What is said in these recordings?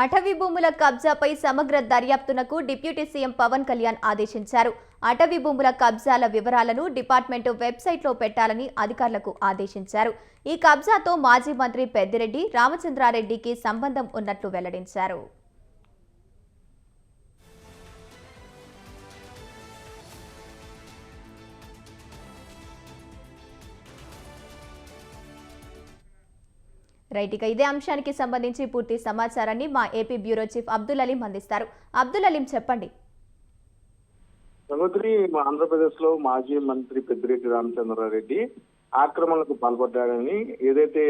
అటవీ భూముల కబ్జాపై సమగ్ర దర్యాప్తునకు డిప్యూటీ సీఎం పవన్ కళ్యాణ్ ఆదేశించారు. అటవీ భూముల కబ్జాల వివరాలను డిపార్ట్మెంట్ వెబ్సైట్లో పెట్టాలని అధికారులకు ఆదేశించారు. ఈ కబ్జాతో మాజీ మంత్రి పెద్దిరెడ్డి రామచంద్రారెడ్డికి సంబంధం ఉన్నట్లు వెల్లడించారు. రైట్, ఇక ఇదే అంశానికి సంబంధించి పూర్తి సమాచారాన్ని మా AP bureau chief Abdul Aleem అందిస్తారు. అబ్దుల్ అలీం, చెప్పండి. సహోదరి, ఆంధ్రప్రదేశ్ లో మాజీ మంత్రి పెద్దిరెడ్డి రామచంద్రారెడ్డి ఆక్రమణలకు పాల్పడ్డాడని ఏదైతే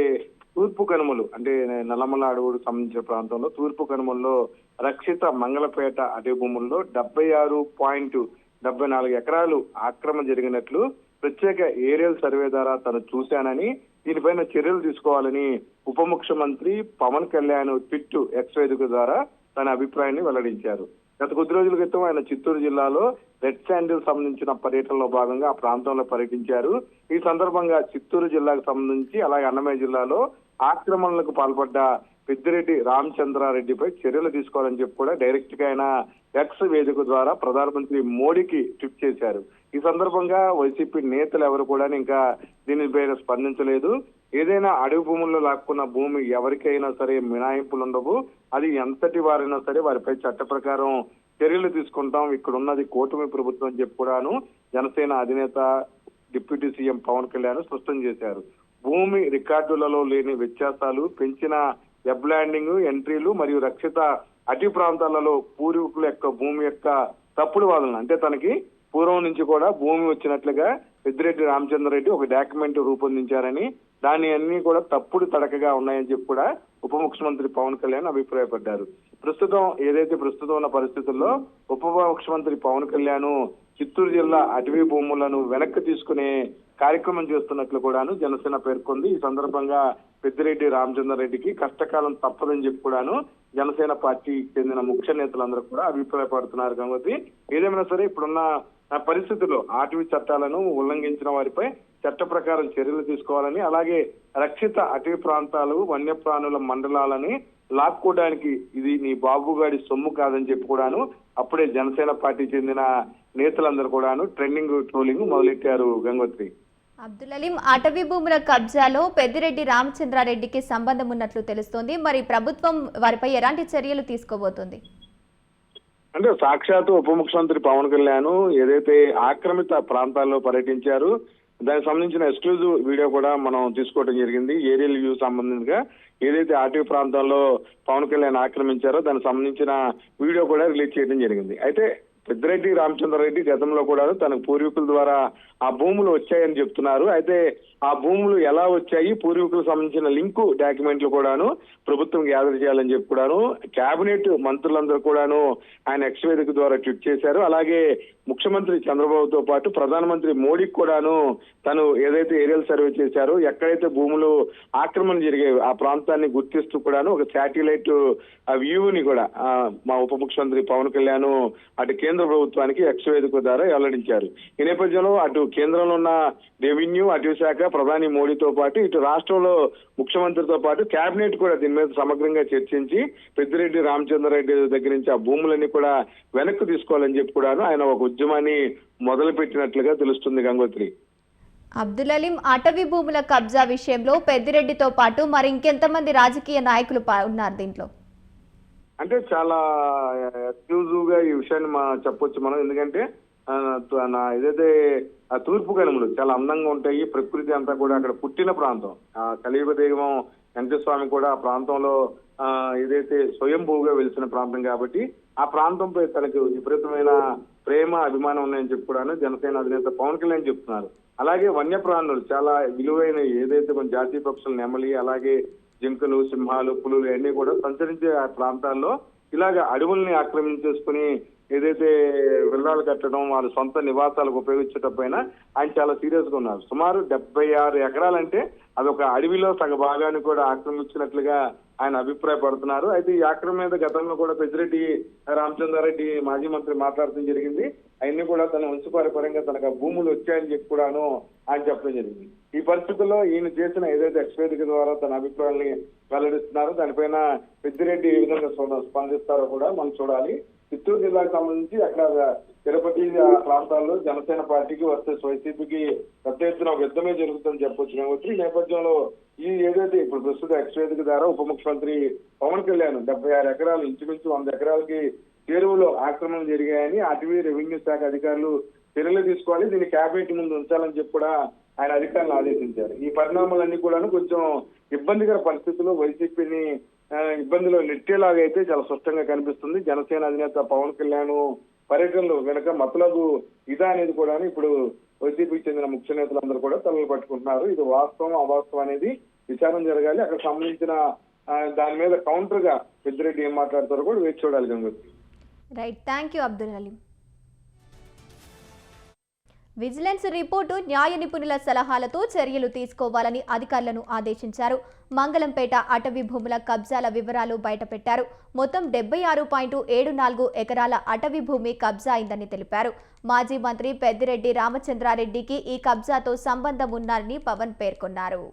తూర్పు కనుమలు అంటే నల్లమల అడవులకు సంబంధించిన ప్రాంతంలో తూర్పు కనుమల్లో రక్షిత మంగళపేట అటవీ భూముల్లో 76.74 ఎకరాలు ఆక్రమణ జరిగినట్లు ప్రత్యేక ఏరియల్ సర్వే ద్వారా తను చూశానని, దీనిపైన చర్యలు తీసుకోవాలని ఉప ముఖ్యమంత్రి పవన్ కళ్యాణ్ ట్విట్ ఎక్స్ వేదిక ద్వారా తన అభిప్రాయాన్ని వెల్లడించారు. గత కొద్ది రోజుల క్రితం ఆయన చిత్తూరు జిల్లాలో రెడ్ శాండిల్ సంబంధించిన పర్యటనలో భాగంగా ఆ ప్రాంతంలో పర్యటించారు. ఈ సందర్భంగా చిత్తూరు జిల్లాకు సంబంధించి అలాగే అన్నమయ్య జిల్లాలో ఆక్రమణలకు పాల్పడ్డ పెద్దిరెడ్డి రామచంద్రారెడ్డిపై చర్యలు తీసుకోవాలని చెప్పి కూడా డైరెక్ట్ గా ఆయన ఎక్స్ వేదిక ద్వారా ప్రధానమంత్రి మోడీకి ట్వీట్ చేశారు. ఈ సందర్భంగా వైసీపీ నేతలు ఎవరు కూడా ఇంకా దీనిపైన స్పందించలేదు. ఏదైనా అడవి భూముల్లో లాక్కున్న భూమి ఎవరికైనా సరే మినహాయింపులు ఉండవు. అది ఎంతటి వారైనా సరే వారిపై చట్ట ప్రకారం చర్యలు తీసుకుంటాం. ఇక్కడ ఉన్నది కూటమి ప్రభుత్వం అని చెప్పి కూడాను జనసేన అధినేత డిప్యూటీ సీఎం పవన్ కళ్యాణ్ స్పష్టం చేశారు. భూమి రికార్డులలో లేని వ్యత్యాసాలు, పెంచిన వెబ్ ల్యాండింగ్ ఎంట్రీలు మరియు రక్షిత అటవీ ప్రాంతాలలో పూర్వీకుల యొక్క భూమి యొక్క తప్పుడు వాదనలు, అంటే తనకి పూర్వం నుంచి కూడా భూమి వచ్చినట్లుగా పెద్దిరెడ్డి రామచంద్రారెడ్డి ఒక డాక్యుమెంట్ రూపొందించారని, దాని అన్ని కూడా తప్పుడు తడకగా ఉన్నాయని చెప్పి కూడా ఉప ముఖ్యమంత్రి పవన్ కళ్యాణ్ అభిప్రాయపడ్డారు. ప్రస్తుతం ఉన్న పరిస్థితుల్లో ఉప ముఖ్యమంత్రి పవన్ కళ్యాణ్ చిత్తూరు జిల్లా అటవీ భూములను వెనక్కి తీసుకునే కార్యక్రమం చేస్తున్నట్లు కూడాను జనసేన పేర్కొంది. ఈ సందర్భంగా పెద్దిరెడ్డి రామచంద్రారెడ్డికి కష్టకాలం తప్పదని చెప్పి కూడాను జనసేన పార్టీకి చెందిన ముఖ్య నేతలందరూ కూడా అభిప్రాయపడుతున్నారు. కాబట్టి ఏదేమైనా సరే ఇప్పుడున్న పరిస్థితుల్లో అటవీ చట్టాలను ఉల్లంఘించిన వారిపై చట్ట ప్రకారం చర్యలు తీసుకోవాలని, అలాగే రక్షిత అటవీ ప్రాంతాలు వన్యప్రాణుల మండలాలని లాక్కోవడానికి ఇది నీ బాబుగాడి సొమ్ము కాదని చెప్పి కూడాను అప్పుడే జనసేన పార్టీ చెందిన నేతలందరూ కూడాను ట్రెండింగ్ ట్రోలింగ్ మొదలెట్టారు. గంగోత్రి, అబ్దుల్ అలీం, అటవీ భూముల కబ్జాలో పెద్దిరెడ్డి రామచంద్రారెడ్డికి సంబంధం ఉన్నట్లు తెలుస్తోంది. మరి ప్రభుత్వం వారిపై ఎలాంటి చర్యలు తీసుకోబోతోంది? అంటే సాక్షాత్తు ఉప ముఖ్యమంత్రి పవన్ కళ్యాణ్ ఏదైతే ఆక్రమిత ప్రాంతాల్లో పర్యటించారు, దానికి సంబంధించిన ఎక్స్క్లూజివ్ వీడియో కూడా మనం తీసుకోవడం జరిగింది. ఏరియల్ వ్యూ సంబంధించిగా ఏదైతే అటవీ ప్రాంతాల్లో పవన్ కళ్యాణ్ ఆక్రమించారో దానికి సంబంధించిన వీడియో కూడా రిలీజ్ చేయడం జరిగింది. అయితే పెద్దిరెడ్డి రామచంద్రారెడ్డి గతంలో కూడా తనకు పూర్వీకుల ద్వారా ఆ భూములు వచ్చాయని చెప్తున్నారు. అయితే ఆ భూములు ఎలా వచ్చాయి, పూర్వీకులకు సంబంధించిన లింకు డాక్యుమెంట్లు కూడాను ప్రభుత్వం గ్యాదర్ చేయాలని చెప్పి కూడాను కేబినెట్ మంత్రులందరూ కూడాను ఆయన ఎక్స్ వేదిక ద్వారా ట్వీట్ చేశారు. అలాగే ముఖ్యమంత్రి చంద్రబాబుతో పాటు ప్రధానమంత్రి మోడీకి కూడాను తను ఏదైతే ఏరియల్ సర్వే చేశారో ఎక్కడైతే భూములు ఆక్రమణ జరిగాయో ఆ ప్రాంతాన్ని గుర్తిస్తూ కూడాను ఒక శాటిలైట్ వ్యూని కూడా మా ఉప ముఖ్యమంత్రి పవన్ కళ్యాణ్ అటు కేంద్ర ప్రభుత్వానికి ఎక్స్ వేదిక ద్వారా వెల్లడించారు. ఈ నేపథ్యంలో అటు కేంద్రంలో ఉన్న రెవెన్యూ, అటవీ శాఖ, ప్రధాని మోడీతో పాటు ఇటు రాష్ట్రంలో ముఖ్యమంత్రితో పాటు కేబినెట్ కూడా దీని మీద సమగ్రంగా చర్చించి పెద్దిరెడ్డి రామచంద్రారెడ్డి దగ్గర నుంచి ఆ భూములన్నీ కూడా వెనక్కి తీసుకోవాలని చెప్పి కూడా ఆయన ఒక ఉద్యమాన్ని మొదలు పెట్టినట్లుగా తెలుస్తుంది. గంగోత్రి, అబ్దుల్ అలీం, అటవీ భూముల కబ్జా విషయంలో పెద్దిరెడ్డితో పాటు మరి ఇంకెంతమంది రాజకీయ నాయకులు ఉన్నారు దీంట్లో? అంటే చాలా ఎక్స్క్లూజివ్ గా ఈ విషయాన్ని చెప్పొచ్చు మనం. ఎందుకంటే ఏదైతే ఆ తూర్పు కనుమలు చాలా అందంగా ఉంటాయి, ప్రకృతి అంతా కూడా అక్కడ పుట్టిన ప్రాంతం. ఆ కలియుగ దైవం వెంకటస్వామి కూడా ఆ ప్రాంతంలో ఏదైతే స్వయంభూగా వెలిసిన ప్రాంతం కాబట్టి ఆ ప్రాంతంపై తనకు విపరీతమైన ప్రేమ, అభిమానం ఉన్నాయని చెప్పి కూడా జనసేన అధినేత పవన్ కళ్యాణ్ చెప్తున్నారు. అలాగే వన్యప్రాణులు చాలా విలువైన ఏదైతే మన జాతీయ పక్షులు నెమలి, అలాగే జింకలు, సింహాలు, పులులు అన్ని కూడా సంచరించే ఆ ప్రాంతాల్లో ఇలాగ అడవుల్ని ఆక్రమించేసుకుని ఏదైతే విల్లాలు కట్టడం, వాళ్ళ సొంత నివాసాలకు ఉపయోగించటం ఆయన చాలా సీరియస్ గా ఉన్నారు. సుమారు 76 ఎకరాలంటే అదొక అడవిలో సగ భాగాన్ని కూడా ఆక్రమించినట్లుగా ఆయన అభిప్రాయపడుతున్నారు. అయితే ఈ ఆక్రమణ మీద గతంలో కూడా పెద్దిరెడ్డి రామచంద్రారెడ్డి మాజీ మంత్రి మాట్లాడటం జరిగింది. అవన్నీ కూడా తన వంశపారపర్యంగా తనకు భూములు వచ్చాయని చెప్పి కూడాను ఆయన చెప్పడం జరిగింది. ఈ పరిస్థితుల్లో ఈయన చేసిన ఏదైతే ఎక్స్ వేదిక ద్వారా తన అభిప్రాయాన్ని వెల్లడిస్తున్నారు. దానిపైన పెద్దిరెడ్డి ఏ విధంగా స్పందిస్తారో కూడా మనం చూడాలి. చిత్తూరు జిల్లాకు సంబంధించి అక్కడ తిరుపతి ఆ ప్రాంతాల్లో జనసేన పార్టీకి వర్సెస్ వైసీపీకి పెద్ద ఎత్తున ఒక యుద్ధమే జరుగుతుందని చెప్పొచ్చు. కాబట్టి ఈ నేపథ్యంలో ఈ ఏదైతే ఇప్పుడు ప్రస్తుత ఎక్స్ వేదిక ద్వారా ఉప ముఖ్యమంత్రి పవన్ కళ్యాణ్ 76 ఎకరాలు ఇంచుమించు 100 ఎకరాలకి చేరువలో ఆక్రమణలు జరిగాయని అటవీ రెవెన్యూ శాఖ అధికారులు చర్యలు తీసుకోవాలి, దీన్ని కేబినెట్ ముందు ఉంచాలని చెప్పి కూడా ఆయన అధికారులను ఆదేశించారు. ఈ పరిణామాలన్నీ కూడా కొంచెం ఇబ్బందికర పరిస్థితుల్లో వైసీపీని ఇబ్బందిలో నెట్టేలాగా అయితే చాలా స్పష్టంగా కనిపిస్తుంది. జనసేన అధినేత పవన్ కళ్యాణ్ పర్యటనలు వెనక మతలబు ఇదా అనేది కూడా ఇప్పుడు వైసీపీకి చెందిన ముఖ్య నేతలందరూ కూడా తలలు పట్టుకుంటున్నారు. ఇది వాస్తవం అవాస్తవం అనేది విచారణ జరగాలి. అక్కడ సంబంధించిన దాని మీద కౌంటర్ గా పెద్దిరెడ్డి ఏం మాట్లాడతారో కూడా వేచి చూడాలి. Gangotri. Right, thank you Abdul haleem. Vigilance report న్యాయ నిపుణుల సలహాలతో చర్యలు తీసుకోవాలని అధికారులను ఆదేశించారు. మంగళంపేట అటవీ భూముల కబ్జాల వివరాలు బయటపెట్టారు. మొత్తం 76.74 ఎకరాల అటవీ భూమి కబ్జా అయిందని తెలిపారు. మాజీ మంత్రి పెద్దిరెడ్డి రామచంద్రారెడ్డికి ఈ కబ్జాతో సంబంధం ఉన్నారని పవన్ పేర్కొన్నారు.